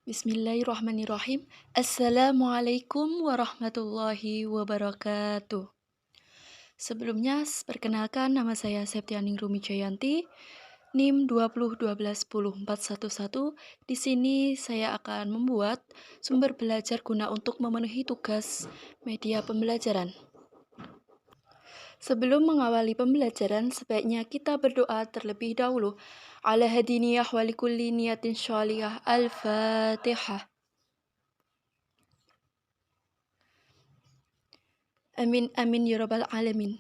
Bismillahirrahmanirrahim. Assalamualaikum warahmatullahi wabarakatuh. Sebelumnya, perkenalkan nama saya Septianing Rumi Jayanti, NIM 2012104111. Di sini saya akan membuat sumber belajar guna untuk memenuhi tugas media pembelajaran. Sebelum mengawali pembelajaran, sebaiknya kita berdoa terlebih dahulu. Ala hadiniyah wa likulli niyatin syalihah. Al-Fatihah. Amin, amin, ya rabbal alamin.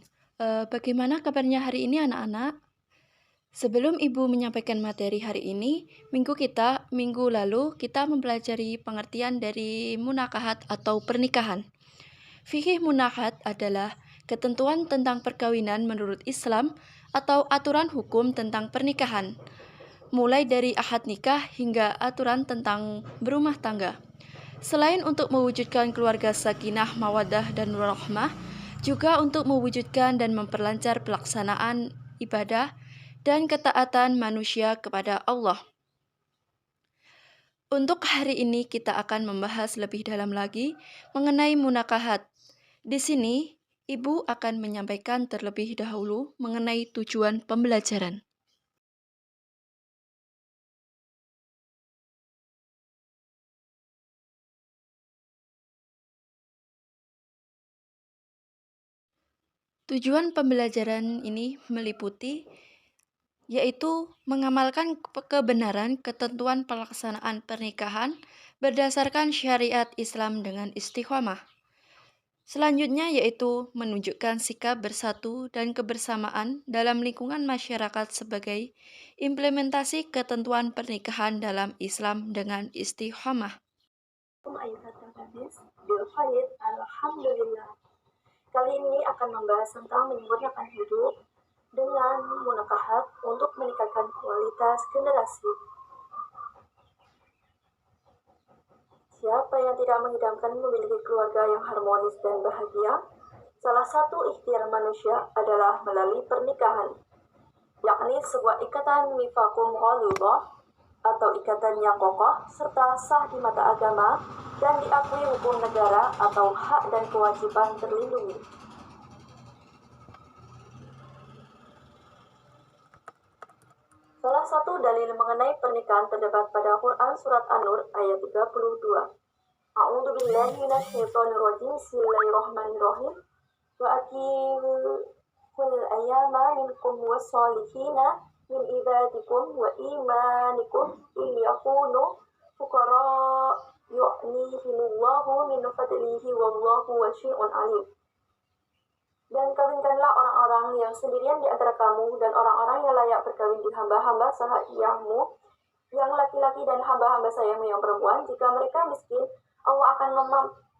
Bagaimana kabarnya hari ini anak-anak? Sebelum Ibu menyampaikan materi hari ini, minggu lalu kita mempelajari pengertian dari munakahat atau pernikahan. Fikih munakahat adalah ketentuan tentang perkawinan menurut Islam atau aturan hukum tentang pernikahan, mulai dari akad nikah hingga aturan tentang berumah tangga. Selain untuk mewujudkan keluarga sakinah, mawaddah, dan warahmah, juga untuk mewujudkan dan memperlancar pelaksanaan ibadah dan ketaatan manusia kepada Allah. Untuk hari ini kita akan membahas lebih dalam lagi mengenai munakahat. Di sini, Ibu akan menyampaikan terlebih dahulu mengenai tujuan pembelajaran. Tujuan pembelajaran ini meliputi yaitu mengamalkan kebenaran ketentuan pelaksanaan pernikahan berdasarkan syariat Islam dengan istiqomah. Selanjutnya yaitu menunjukkan sikap bersatu dan kebersamaan dalam lingkungan masyarakat sebagai implementasi ketentuan pernikahan dalam Islam dengan istiqomah. Alhamdulillah. Kali ini akan membahas tentang menyempurnakan hidup dengan munakahat untuk meningkatkan kualitas generasi. Siapa yang tidak mengidamkan memiliki keluarga yang harmonis dan bahagia? Salah satu ikhtiar manusia adalah melalui pernikahan, yakni sebuah ikatan mifakum ghalidhah atau ikatan yang kokoh serta sah di mata agama dan diakui hukum negara atau hak dan kewajiban terlindungi. Salah satu dalil mengenai pernikahan terdapat pada Quran Surat An-Nur ayat 32. A'udzu billahi minasyaitonir rajim. Bismillahirrahmanirrahim. Wa aqimul ayyama minkum was-solihina min ibadikum wa imanikum in yakunu fuqara yu'nihimullahu min fadlihi wallahu wasi'un alim. Dan kawinkanlah orang-orang yang sendirian di antara kamu dan orang-orang yang layak berkawin di hamba-hamba sahayahmu yang laki-laki dan hamba-hamba sayangmu yang perempuan. Jika mereka miskin, Allah akan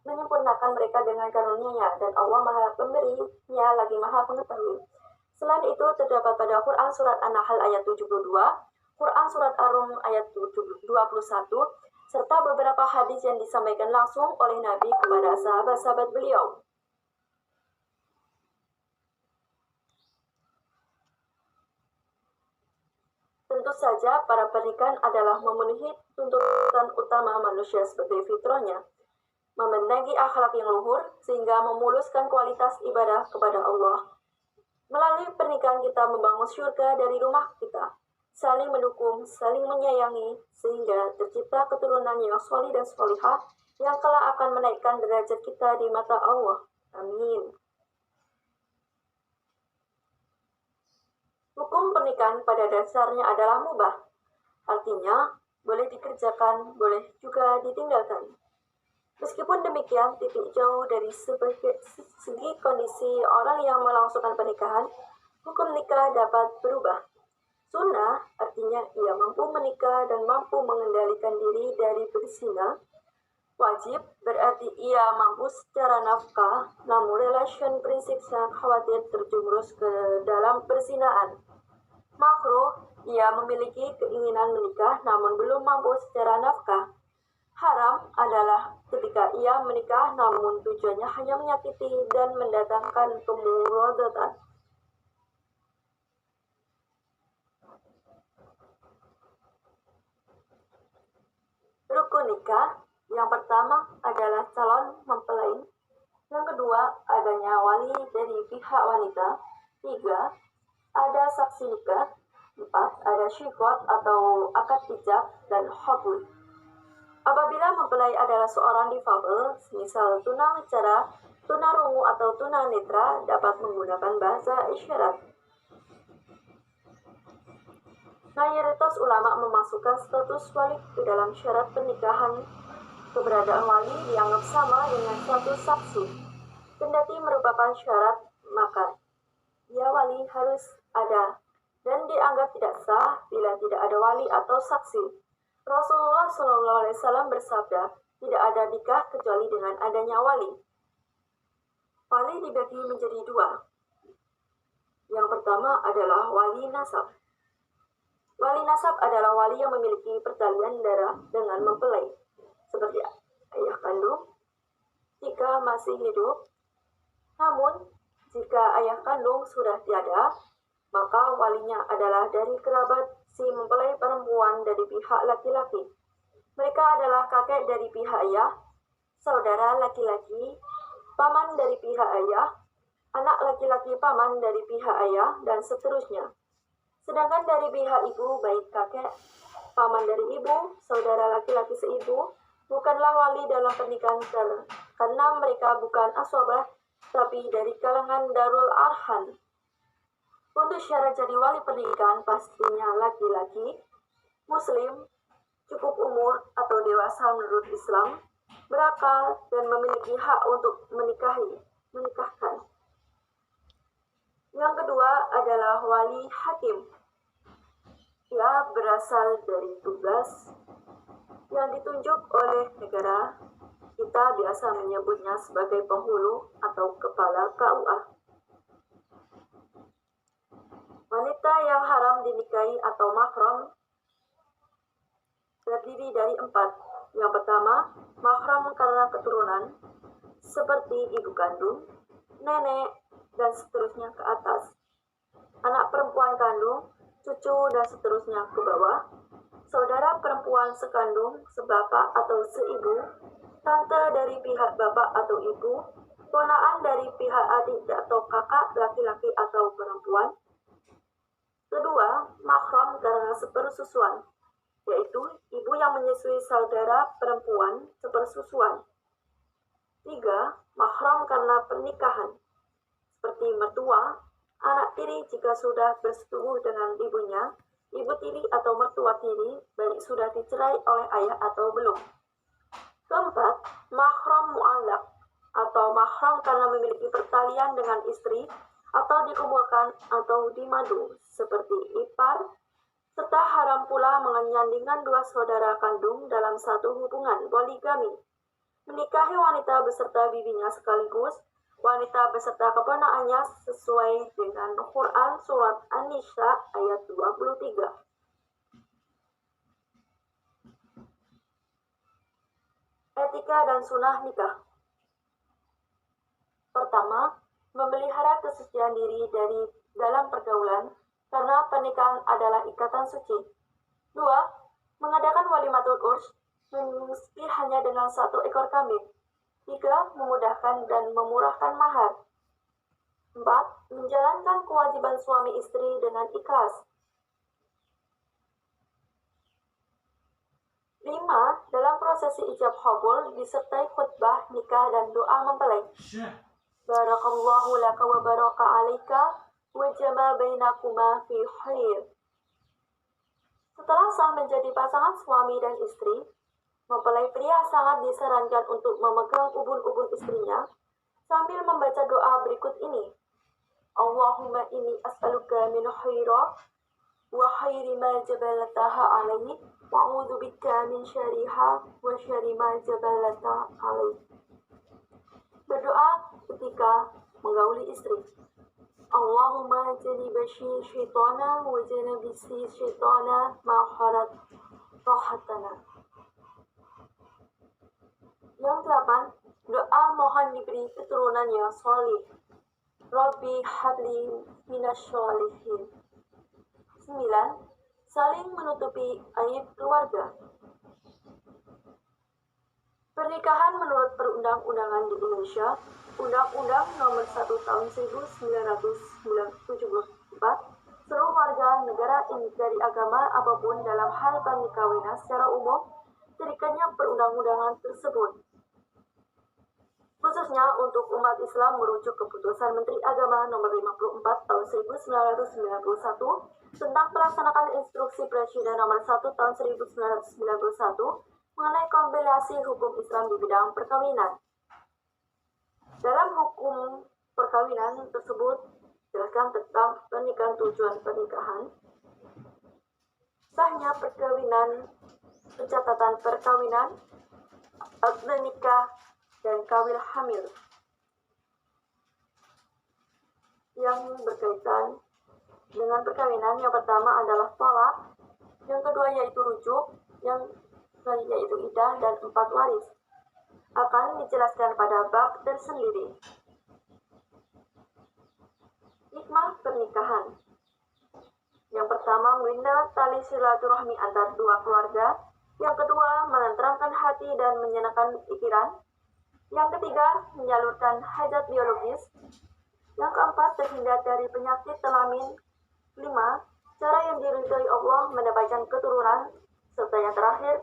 menyempurnakan mereka dengan karunia-Nya, dan Allah Maha Pemberinya lagi Maha Pengetahui. Selain itu terdapat pada Quran Surat An-Nahl ayat 72, Quran Surat Ar-Rum ayat 21, serta beberapa hadis yang disampaikan langsung oleh Nabi kepada sahabat-sahabat beliau. Tentu saja para pernikahan adalah memenuhi tuntutan utama manusia sebagai fitrahnya, memenangi akhlak yang luhur sehingga memuluskan kualitas ibadah kepada Allah. Melalui pernikahan kita membangun syurga dari rumah kita, saling mendukung, saling menyayangi, sehingga tercipta keturunan yang solih dan solihah yang kelak akan menaikkan derajat kita di mata Allah. Amin. Hukum pernikahan pada dasarnya adalah mubah, artinya boleh dikerjakan, boleh juga ditinggalkan. Meskipun demikian, tidak jauh dari segi kondisi orang yang melangsungkan pernikahan, hukum nikah dapat berubah. Sunnah artinya ia mampu menikah dan mampu mengendalikan diri dari berzina. Wajib berarti ia mampu secara nafkah, namun relation prinsipnya khawatir terjerumus ke dalam perzinaan. Makruh, ia memiliki keinginan menikah namun belum mampu secara nafkah. Haram adalah ketika ia menikah namun tujuannya hanya menyakiti dan mendatangkan kemudaratan. Rukun nikah. Yang pertama adalah calon mempelai. Yang kedua, adanya wali dari pihak wanita. 3, ada saksi nikah. 4, ada syiqat atau akad ijab dan habul. Apabila mempelai adalah seorang difabel, misal tunawicara, tunarungu atau tunanetra, dapat menggunakan bahasa isyarat. Mayoritas ulama memasukkan status wali ke dalam syarat pernikahan. Keberadaan wali dianggap sama dengan suatu saksi. Kendati merupakan syarat, maka wali harus ada dan dianggap tidak sah bila tidak ada wali atau saksi. Rasulullah SAW bersabda, tidak ada nikah kecuali dengan adanya wali. Wali dibagi menjadi 2. Yang pertama adalah wali nasab. Wali nasab adalah wali yang memiliki pertalian darah dengan mempelai, seperti ayah kandung jika masih hidup. Namun, jika ayah kandung sudah tiada, maka walinya adalah dari kerabat si mempelai perempuan dari pihak laki-laki. Mereka adalah kakek dari pihak ayah, saudara laki-laki, paman dari pihak ayah, anak laki-laki paman dari pihak ayah, dan seterusnya. Sedangkan dari pihak ibu, baik kakek, paman dari ibu, saudara laki-laki seibu, bukanlah wali dalam pernikahan karena mereka bukan aswabah, tapi dari kalangan darul arhan. Untuk syarat jadi wali pernikahan pastinya laki-laki, muslim, cukup umur atau dewasa menurut Islam, berakal, dan memiliki hak untuk menikahkan. Yang kedua adalah wali hakim. Ia berasal dari tugas yang ditunjuk oleh negara. Kita biasa menyebutnya sebagai penghulu atau kepala KUA. Wanita yang haram dinikahi atau mahram terdiri dari 4. Yang pertama, mahram karena keturunan, seperti ibu kandung, nenek, dan seterusnya ke atas. Anak perempuan kandung, cucu, dan seterusnya ke bawah. Saudara perempuan sekandung, sebapak atau seibu, tante dari pihak bapak atau ibu, ponaan dari pihak adik atau kakak laki-laki atau perempuan. Kedua, mahram karena sepersusuan, yaitu ibu yang menyusui saudara perempuan sepersusuan. 3, mahram karena pernikahan, seperti mertua, anak tiri jika sudah bersetubuh dengan ibunya, ibu tiri atau mertua tiri, baik sudah dicerai oleh ayah atau belum. Keempat, mahram mu'allaq atau mahram karena memiliki pertalian dengan istri atau dikumpulkan atau dimadu, seperti ipar, serta haram pula menyandingkan 2 saudara kandung dalam satu hubungan poligami. Menikahi wanita beserta bibinya sekaligus, wanita beserta keponakannya sesuai dengan Quran Surat An-Nisa ayat 23. Etika dan sunnah nikah. Pertama, memelihara kesucian diri dari dalam pergaulan, karena pernikahan adalah ikatan suci. 2, mengadakan walimatul urs, meski hanya dengan 1 ekor kambing. 3, memudahkan dan memurahkan mahar. 4, menjalankan kewajiban suami istri dengan ikhlas. 5, dalam prosesi ijab qabul disertai khutbah, nikah, dan doa mempelai. Barakallahu laka wa baraka alaika wa jama bainakuma fi khair. Setelah sah menjadi pasangan suami dan istri, mempelai pria sangat disarankan untuk memegang ubun-ubun istrinya sambil membaca doa berikut ini. Allahumma inni as'aluka min khaira wa khairi ma jabalataha alaihi wa a'udzu bika min syarriha wa syarri ma jabalataha alaihi. Berdoa ketika menggauli istri. Allahumma janibasi syaitana wa janibisi syaitana ma kharat rahatana. Yang 8, doa mohon diberi keturunan yang solih. Rabbi habli minasyolihin. 9, saling menutupi aib keluarga. Pernikahan menurut perundang-undangan di Indonesia, Undang-Undang Nomor 1 Tahun 1974, seluruh warga negara dari agama apapun dalam hal perkawinan secara umum terikannya perundang-undangan tersebut. Khususnya untuk umat Islam merujuk keputusan Menteri Agama Nomor 54 Tahun 1991 tentang pelaksanaan instruksi Presiden Nomor 1 Tahun 1991 mengenai kompilasi hukum Islam di bidang perkawinan. Dalam hukum perkawinan tersebut jelaskan tentang pernikahan, tujuan pernikahan, sahnya perkawinan, pencatatan perkawinan, akte nikah, dan kawin hamil. Yang berkaitan dengan perkawinan, yang pertama adalah talak, yang kedua yaitu rujuk, yang selanjutnya yaitu iddah, dan 4 waris. Akan dijelaskan pada bab tersendiri. Hikmah pernikahan. Yang pertama, membina tali silaturahmi antar dua keluarga. Yang kedua, menenteramkan hati dan menyenangkan pikiran. Yang ketiga, menyalurkan hajat biologis. Yang keempat, terhindar dari penyakit kelamin. 5. Cara yang diridhoi Allah mendapatkan keturunan. Serta yang terakhir,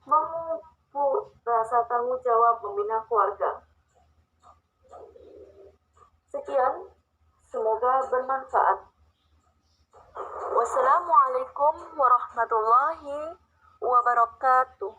memupuk rasa tanggung jawab membina keluarga. Sekian, semoga bermanfaat. Wassalamualaikum warahmatullahi wabarakatuh.